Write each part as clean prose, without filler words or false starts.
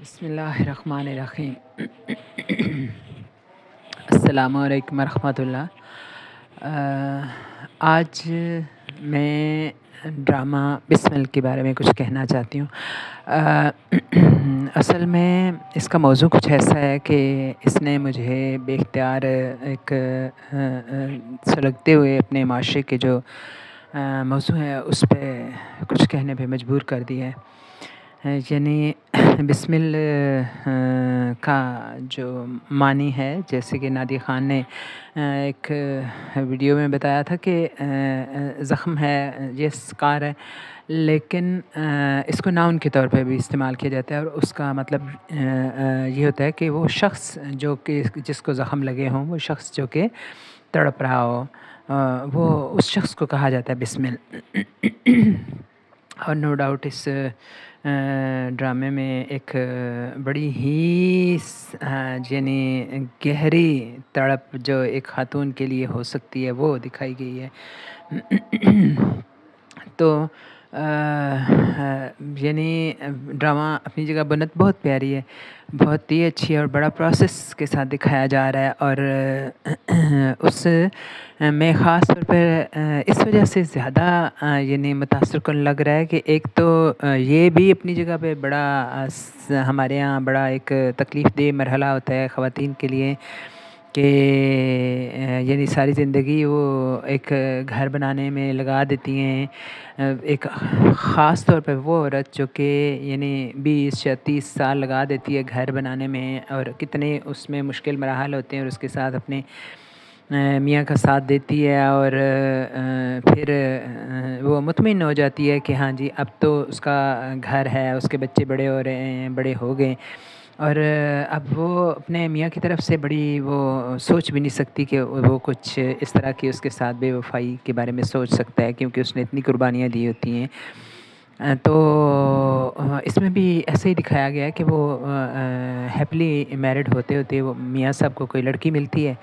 بسم اللہ الرحمن الرحیم۔ السلام علیکم ورحمۃ اللہ۔ آج میں ڈرامہ بسمل کے بارے میں کچھ کہنا چاہتی ہوں۔ اصل میں اس کا موضوع کچھ ایسا ہے کہ اس نے مجھے بے اختیار ایک سلگتے ہوئے اپنے معاشرے کے جو موضوع ہے اس پہ کچھ کہنے پہ مجبور کر دیا ہے۔ یعنی بسمل کا جو معنی ہے، جیسے کہ نادیہ خان نے ایک ویڈیو میں بتایا تھا کہ زخم ہے، یہ سکار ہے، لیکن اس کو ناؤن کے طور پہ بھی استعمال کیا جاتا ہے، اور اس کا مطلب یہ ہوتا ہے کہ وہ شخص جو کہ جس کو زخم لگے ہوں، وہ شخص جو کہ تڑپ رہا ہو، وہ اس شخص کو کہا جاتا ہے بسمل۔ اور نو ڈاؤٹ اس ڈرامے میں ایک بڑی ہی یعنی گہری تڑپ جو ایک خاتون کے لیے ہو سکتی ہے وہ دکھائی گئی ہے۔ تو یعنی ڈرامہ اپنی جگہ بنت بہت پیاری ہے، بہت ہی اچھی ہے، اور بڑا پروسیس کے ساتھ دکھایا جا رہا ہے، اور اس میں خاص طور پر اس وجہ سے زیادہ یعنی متاثر کن لگ رہا ہے کہ ایک تو یہ بھی اپنی جگہ پہ بڑا ہمارے یہاں بڑا ایک تکلیف دہ مرحلہ ہوتا ہے خواتین کے لیے، کہ یعنی ساری زندگی وہ ایک گھر بنانے میں لگا دیتی ہیں۔ ایک خاص طور پہ وہ عورت جو کہ یعنی 20 یا 30 سال لگا دیتی ہے گھر بنانے میں، اور کتنے اس میں مشکل مراحل ہوتے ہیں، اور اس کے ساتھ اپنے میاں کا ساتھ دیتی ہے، اور پھر وہ مطمئن ہو جاتی ہے کہ ہاں جی اب تو اس کا گھر ہے، اس کے بچے بڑے ہو رہے ہیں، بڑے ہو گئے، اور اب وہ اپنے میاں کی طرف سے بڑی وہ سوچ بھی نہیں سکتی کہ وہ کچھ اس طرح کی اس کے ساتھ بے وفائی کے بارے میں سوچ سکتا ہے، کیونکہ اس نے اتنی قربانیاں دی ہوتی ہیں۔ تو اس میں بھی ایسے ہی دکھایا گیا ہے کہ وہ ہیپلی میرڈ ہوتے ہوتے وہ میاں صاحب کو کوئی لڑکی ملتی ہے،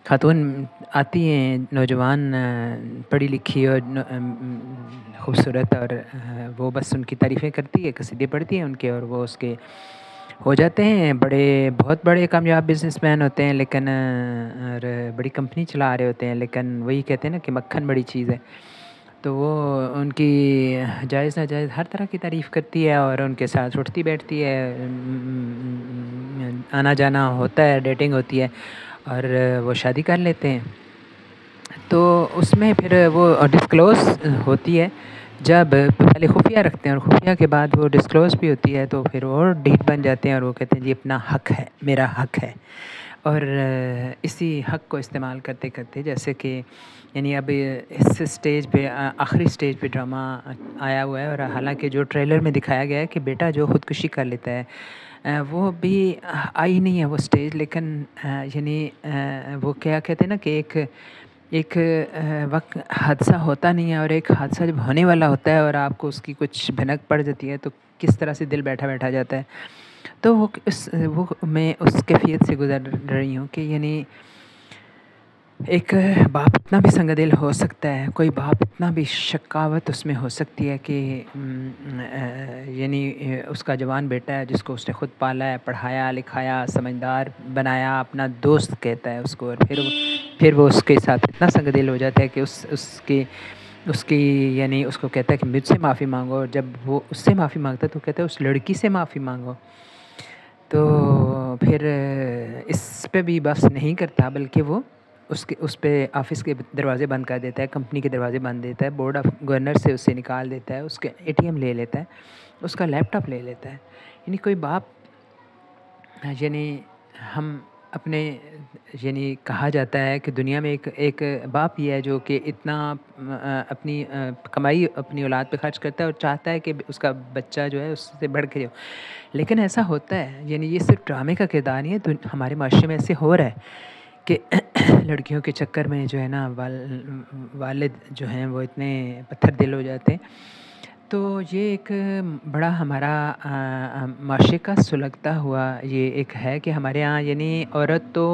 خاتون آتی ہیں، نوجوان پڑھی لکھی اور خوبصورت، اور وہ بس ان کی تعریفیں کرتی ہے، قصیدے پڑھتی ہیں ان کے، اور وہ اس کے ہو جاتے ہیں، بہت بڑے کامیاب بزنس مین ہوتے ہیں، لیکن اور بڑی کمپنی چلا رہے ہوتے ہیں، لیکن وہی کہتے ہیں نا کہ مکھن بڑی چیز ہے، تو وہ ان کی جائز ناجائز ہر طرح کی تعریف کرتی ہے، اور ان کے ساتھ اٹھتی بیٹھتی ہے، آنا جانا ہوتا ہے، ڈیٹنگ ہوتی ہے، اور وہ شادی کر لیتے ہیں۔ تو اس میں پھر وہ ڈسکلوز ہوتی ہے، جب پہلے خفیہ رکھتے ہیں اور خفیہ کے بعد وہ ڈسکلوز بھی ہوتی ہے، تو پھر وہ ڈیٹ بن جاتے ہیں، اور وہ کہتے ہیں جی اپنا حق ہے، میرا حق ہے، اور اسی حق کو استعمال کرتے کرتے جیسے کہ یعنی اب اس سٹیج پہ آخری سٹیج پہ ڈرامہ آیا ہوا ہے، اور حالانکہ جو ٹریلر میں دکھایا گیا ہے کہ بیٹا جو خودکشی کر لیتا ہے وہ بھی آئی نہیں ہے وہ سٹیج، لیکن یعنی وہ کیا کہتے ہیں نا کہ ایک وقت حادثہ ہوتا نہیں ہے، اور ایک حادثہ جب ہونے والا ہوتا ہے اور آپ کو اس کی کچھ بھنک پڑ جاتی ہے تو کس طرح سے دل بیٹھا بیٹھا جاتا ہے۔ تو وہ میں اس کیفیت سے گزر رہی ہوں کہ یعنی ایک باپ اتنا بھی سنگ دل ہو سکتا ہے، کوئی باپ اتنا بھی شقاوت اس میں ہو سکتی ہے کہ یعنی اس کا جوان بیٹا ہے جس کو اس نے خود پالا ہے، پڑھایا لکھایا، سمجھدار بنایا، اپنا دوست کہتا ہے اس کو، اور پھر وہ اس کے ساتھ اتنا سنگ دل ہو جاتا ہے کہ اس کی یعنی اس کو کہتا ہے کہ مجھ سے معافی مانگو، اور جب وہ اس سے معافی مانگتا ہے تو کہتا ہے اس لڑکی سے معافی مانگو۔ تو پھر اس پہ بھی بس نہیں کرتا، بلکہ وہ اس پہ آفس کے دروازے بند کر دیتا ہے، کمپنی کے دروازے بند دیتا ہے، بورڈ آف گورنر سے اسے نکال دیتا ہے، اس کے ATM لے لیتا ہے، اس کا لیپ ٹاپ لے لیتا ہے۔ یعنی کوئی باپ یعنی ہم اپنے یعنی کہا جاتا ہے کہ دنیا میں ایک باپ ہی ہے جو کہ اتنا اپنی کمائی اپنی اولاد پہ خرچ کرتا ہے، اور چاہتا ہے کہ اس کا بچہ جو ہے اس سے بڑھ کے ہو، لیکن ایسا ہوتا ہے، یعنی یہ صرف ڈرامے کا کردار نہیں ہے، تو ہمارے معاشرے میں ایسے ہو رہا ہے کہ لڑکیوں کے چکر میں جو ہے نا والد جو ہیں وہ اتنے پتھر دل ہو جاتے ہیں۔ تو یہ ایک بڑا ہمارا معاشرے کا سلگتا ہوا یہ ایک ہے کہ ہمارے ہاں یعنی عورت تو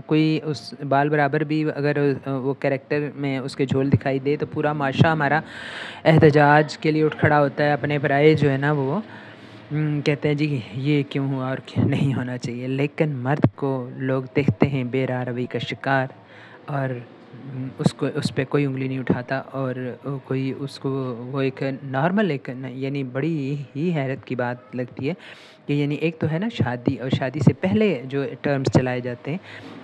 کوئی اس بال برابر بھی اگر وہ کریکٹر میں اس کے جھول دکھائی دے تو پورا معاشرہ ہمارا احتجاج کے لیے اٹھ کھڑا ہوتا ہے، اپنے پرائے جو ہے نا وہ کہتے ہیں جی یہ کیوں ہوا اور کیوں نہیں ہونا چاہیے، لیکن مرد کو لوگ دیکھتے ہیں بے راہ روی کا شکار، اور اس پہ کوئی انگلی نہیں اٹھاتا، اور کوئی اس کو وہ ایک نارمل ایک یعنی بڑی ہی حیرت کی بات لگتی ہے کہ یعنی ایک تو ہے نا شادی، اور شادی سے پہلے جو ٹرمز چلائے جاتے ہیں،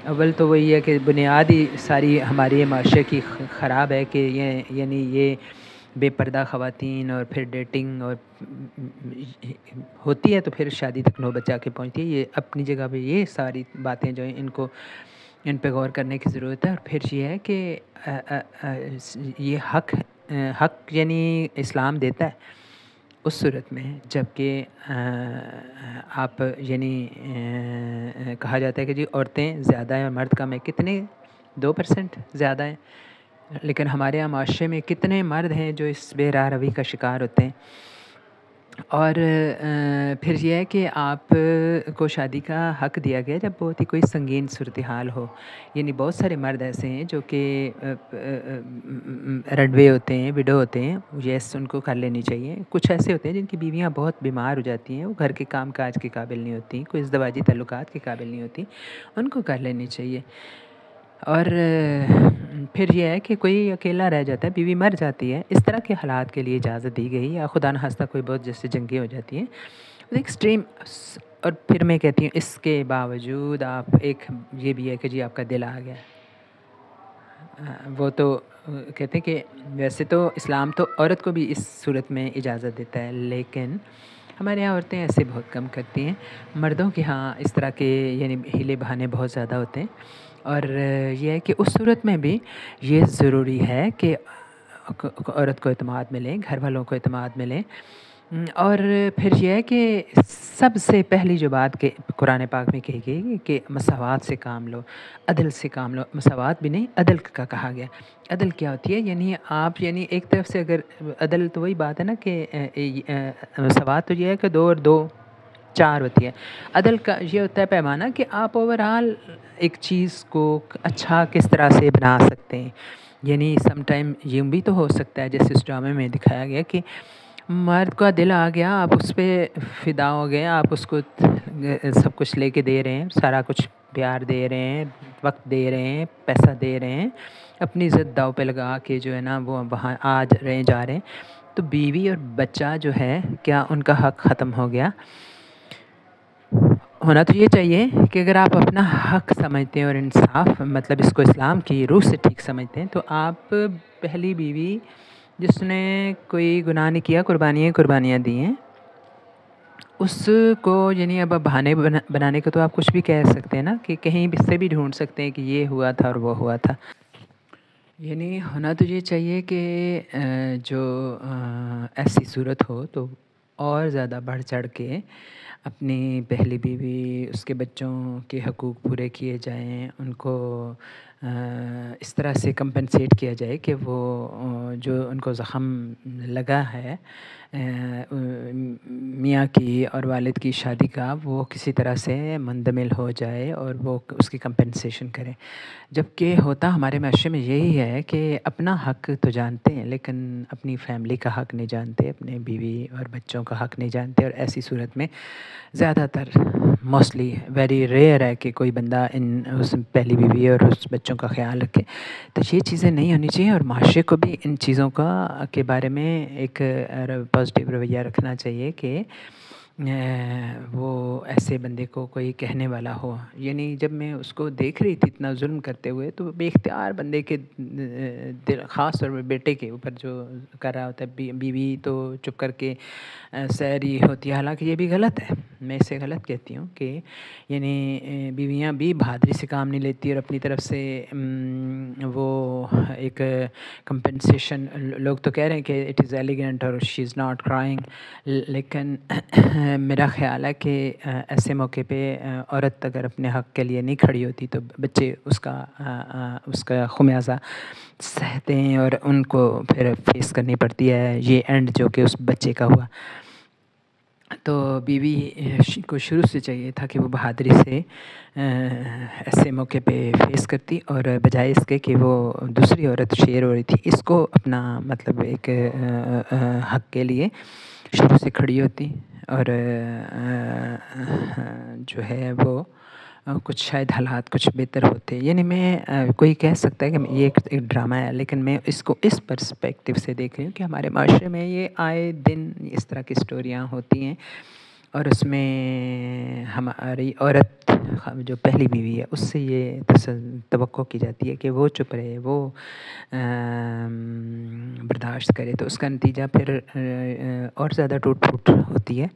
اول تو وہی ہے کہ بنیادی ساری ہماری معاشرے کی خراب ہے کہ یعنی یہ بے پردہ خواتین، اور پھر ڈیٹنگ اور ہوتی ہے تو پھر شادی تک نوبت جا کے پہنچتی ہے۔ یہ اپنی جگہ پہ یہ ساری باتیں جو ہیں ان پہ غور کرنے کی ضرورت ہے۔ اور پھر یہ ہے کہ یہ حق یعنی اسلام دیتا ہے اس صورت میں جب کہ آپ یعنی کہا جاتا ہے کہ جی عورتیں زیادہ ہیں اور مرد کم ہیں، کتنے 2% زیادہ ہیں، لیکن ہمارے یہاں معاشرے میں کتنے مرد ہیں جو اس بے راہ روی کا شکار ہوتے ہیں۔ اور پھر یہ ہے کہ آپ کو شادی کا حق دیا گیا جب بہت ہی کوئی سنگین صورتحال ہو، یعنی بہت سارے مرد ایسے ہیں جو کہ رڈوے ہوتے ہیں، وڈو ہوتے ہیں، یس ان کو کر لینی چاہیے۔ کچھ ایسے ہوتے ہیں جن کی بیویاں بہت بیمار ہو جاتی ہیں، وہ گھر کے کام کاج کے قابل نہیں ہوتی، کوئی ازدواجی تعلقات کے قابل نہیں ہوتی، ان کو کر لینی چاہیے۔ اور پھر یہ ہے کہ کوئی اکیلا رہ جاتا ہے، بیوی مر جاتی ہے، اس طرح کے حالات کے لیے اجازت دی گئی، یا خدا نخواستہ کوئی بہت جیسے جنگیں ہو جاتی ہیں ایکسٹریم۔ اور پھر میں کہتی ہوں اس کے باوجود آپ ایک یہ بھی ہے کہ جی آپ کا دل آ گیا، وہ تو کہتے ہیں کہ ویسے تو اسلام تو عورت کو بھی اس صورت میں اجازت دیتا ہے، لیکن ہمارے یہاں عورتیں ایسے بہت کم کرتی ہیں، مردوں کے ہاں اس طرح کے یعنی ہیلے بہانے بہت زیادہ ہوتے ہیں۔ اور یہ ہے کہ اس صورت میں بھی یہ ضروری ہے کہ عورت کو اعتماد ملے، گھر والوں کو اعتماد ملے۔ اور پھر یہ ہے کہ سب سے پہلی جو بات کہ قرآن پاک میں کہی گئی کہ مساوات سے کام لو، عدل سے کام لو، مساوات بھی نہیں عدل کا کہا گیا۔ عدل کیا ہوتی ہے؟ یعنی آپ یعنی ایک طرف سے اگر عدل تو وہی بات ہے نا کہ مساوات تو یہ ہے کہ 2 اور 2 4 ہوتی ہے، عدل کا یہ ہوتا ہے پیمانہ کہ آپ اوورآل ایک چیز کو اچھا کس طرح سے بنا سکتے ہیں۔ یعنی سم ٹائم یہ بھی تو ہو سکتا ہے جیسے اس ڈرامے میں دکھایا گیا کہ مرد کا دل آ گیا، آپ اس پہ فدا ہو گئے، آپ اس کو سب کچھ لے کے دے رہے ہیں، سارا کچھ پیار دے رہے ہیں، وقت دے رہے ہیں، پیسہ دے رہے ہیں، اپنی عزت داؤ پہ لگا کے جو ہے نا وہ وہاں جا رہے ہیں، تو بیوی اور بچہ جو ہے کیا ان کا حق ختم ہو گیا؟ ہونا تو یہ چاہیے کہ اگر آپ اپنا حق سمجھتے ہیں اور انصاف مطلب اس کو اسلام کی روح سے ٹھیک سمجھتے ہیں، تو آپ پہلی بیوی جس نے کوئی گناہ نہیں کیا، قربانیاں دی ہیں، اس کو یعنی اب بہانے بنانے کو تو آپ کچھ بھی کہہ سکتے ہیں نا کہ کہیں سے بھی ڈھونڈ سکتے ہیں کہ یہ ہوا تھا اور وہ ہوا تھا۔ یعنی ہونا تو یہ چاہیے کہ جو ایسی صورت ہو تو اور زیادہ بڑھ چڑھ کے اپنی پہلی بیوی، اس کے بچوں کے حقوق پورے کیے جائیں، ان کو اس طرح سے کمپنسیٹ کیا جائے کہ وہ جو ان کو زخم لگا ہے میاں کی اور والد کی شادی کا، وہ کسی طرح سے مندمل ہو جائے اور وہ اس کی کمپنسیشن کرے۔ جبکہ ہوتا ہمارے معاشرے میں یہی ہے کہ اپنا حق تو جانتے ہیں لیکن اپنی فیملی کا حق نہیں جانتے، اپنے بیوی اور بچوں کا حق نہیں جانتے، اور ایسی صورت میں زیادہ تر موسٹلی ویری ریئر ہے کہ کوئی بندہ اس پہلی بیوی اور اس بچوں کا خیال رکھے۔ تو یہ چیزیں نہیں ہونی چاہیے، اور معاشرے کو بھی ان چیزوں کے بارے میں ایک پازیٹیو رویہ رکھنا چاہیے کہ وہ ایسے بندے کو کوئی کہنے والا ہو۔ یعنی جب میں اس کو دیکھ رہی تھی اتنا ظلم کرتے ہوئے، تو بے اختیار بندے کے خاص طور پہ بیٹے کے اوپر جو کر رہا ہوتا ہے، بیوی تو چپ کر کے سہ رہی ہوتی ہے، حالانکہ یہ بھی غلط ہے، میں اسے غلط کہتی ہوں کہ یعنی بیویاں بھی بہادری سے کام نہیں لیتی اور اپنی طرف سے وہ ایک کمپنسیشن، لوگ تو کہہ رہے ہیں کہ اٹ از ایلیگنٹ اور شی از ناٹ کرائنگ، لیکن میرا خیال ہے کہ ایسے موقع پہ عورت اگر اپنے حق کے لیے نہیں کھڑی ہوتی تو بچے اس کا خمیازہ سہتے ہیں اور ان کو پھر فیس کرنی پڑتی ہے یہ اینڈ جو کہ اس بچے کا ہوا۔ تو بیوی کو شروع سے چاہیے تھا کہ وہ بہادری سے ایسے موقع پہ فیس کرتی، اور بجائے اس کے کہ وہ دوسری عورت شیئر ہو رہی تھی، اس کو اپنا مطلب ایک حق کے لیے شروع سے کھڑی ہوتی اور جو ہے وہ کچھ شاید حالات کچھ بہتر ہوتے. یعنی میں کوئی کہہ سکتا ہے کہ یہ ایک ڈرامہ ہے، لیکن میں اس کو اس پرسپیکٹیو سے دیکھ رہی ہوں کہ ہمارے معاشرے میں یہ آئے دن اس طرح کی اسٹوریاں ہوتی ہیں، اور اس میں ہماری عورت جو پہلی بیوی ہے اس سے یہ توقع کی جاتی ہے کہ وہ چپ رہے، وہ برداشت کرے، تو اس کا نتیجہ پھر اور زیادہ ٹوٹ پھوٹ ہوتی ہے،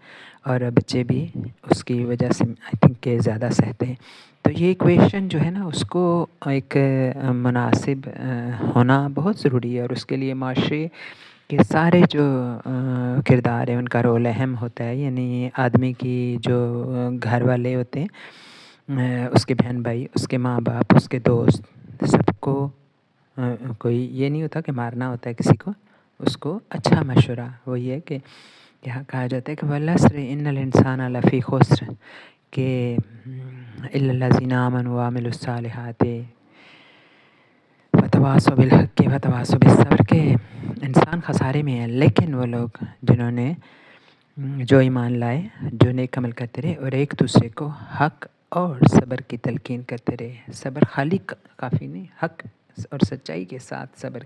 اور بچے بھی اس کی وجہ سے آئی تھنک کہ زیادہ سہتے ہیں. تو یہ ایکویشن جو ہے نا اس کو ایک مناسب ہونا بہت ضروری ہے، اور اس کے لیے معاشرے کے سارے جو کردار ہیں ان کا رول اہم ہوتا ہے. یعنی آدمی کی جو گھر والے ہوتے ہیں، اس کے بہن بھائی، اس کے ماں باپ، اس کے دوست، سب کو کوئی یہ نہیں ہوتا کہ مارنا ہوتا ہے کسی کو، اس کو اچھا مشورہ. وہی ہے کہ یہاں کہا جاتا ہے کہ والعصر ان الانسان لفی خسر، کہ الا الذین آمنوا وعملوا الصالحات وتواصوا بالحق وتواصوا بالصبر، کہ انسان خسارے میں ہے لیکن وہ لوگ جنہوں نے جو ایمان لائے، جو نیک عمل کرتے رہے اور ایک دوسرے کو حق اور صبر کی تلقین کرتے رہے. صبر خالی کافی نہیں، حق اور سچائی کے ساتھ صبر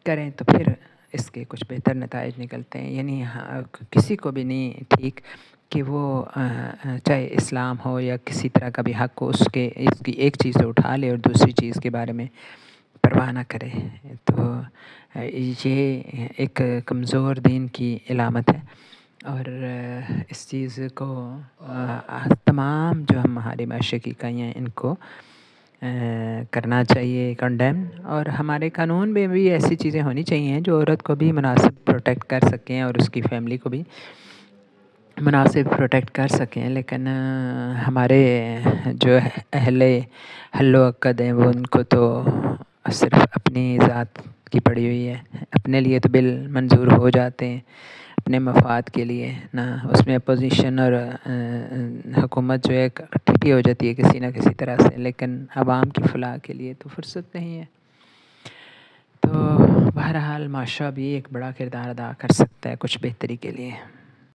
کریں تو پھر اس کے کچھ بہتر نتائج نکلتے ہیں. یعنی کسی کو بھی نہیں ٹھیک کہ وہ چاہے اسلام ہو یا کسی طرح کا بھی حق ہو، اس کی ایک چیز سے اٹھا لے اور دوسری چیز کے بارے میں پرواہ نہ کرے. تو یہ ایک کمزور دین کی علامت ہے، اور اس چیز کو تمام جو ہمارے معاشرے کی اکائیاں ہیں ان کو کرنا چاہیے کنڈیم. اور ہمارے قانون میں بھی ایسی چیزیں ہونی چاہیے جو عورت کو بھی مناسب پروٹیکٹ کر سکیں اور اس کی فیملی کو بھی مناسب پروٹیکٹ کر سکیں. لیکن ہمارے جو اہل حل و عقد ہیں وہ ان کو تو صرف اپنی ذات کی پڑی ہوئی ہے، اپنے لیے تو بل منظور ہو جاتے ہیں اپنے مفاد کے لیے نا. اس میں اپوزیشن اور حکومت جو ہے ٹھیک ہو جاتی ہے کسی نہ کسی طرح سے، لیکن عوام کی فلاح کے لیے تو فرصت نہیں ہے. تو بہرحال معاشرہ بھی ایک بڑا کردار ادا کر سکتا ہے کچھ بہتری کے لیے.